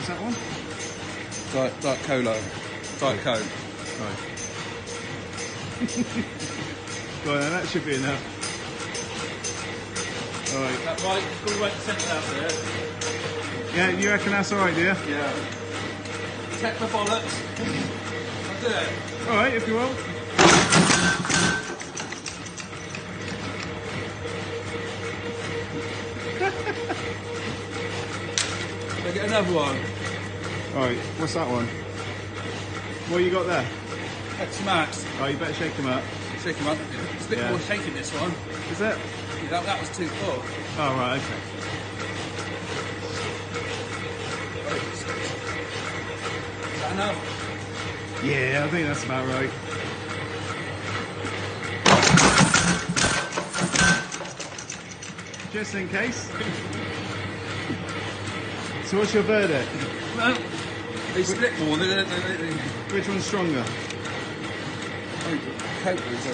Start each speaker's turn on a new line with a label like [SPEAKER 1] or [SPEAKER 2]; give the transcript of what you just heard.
[SPEAKER 1] What's that one?
[SPEAKER 2] Diet Cola. Diet Coke.
[SPEAKER 1] Right. Well, then that should be enough. Alright.
[SPEAKER 2] That right? All the way to centre out there.
[SPEAKER 1] Yeah, you reckon that's alright, do you?
[SPEAKER 2] Yeah. Check the bollocks. I'll do it.
[SPEAKER 1] Alright, if you will.
[SPEAKER 2] I'll get another one.
[SPEAKER 1] Alright, what's that one? What you got there?
[SPEAKER 2] Pepsi Max.
[SPEAKER 1] Oh, you better shake them up.
[SPEAKER 2] Shake them up. It's a bit more shaking this one.
[SPEAKER 1] Is it?
[SPEAKER 2] Yeah, that was too full.
[SPEAKER 1] Oh, right, okay.
[SPEAKER 2] Is that enough?
[SPEAKER 1] Yeah, I think that's about right. Just in case. So what's your verdict?
[SPEAKER 2] No. They split more.
[SPEAKER 1] Which one's stronger?
[SPEAKER 2] Coke was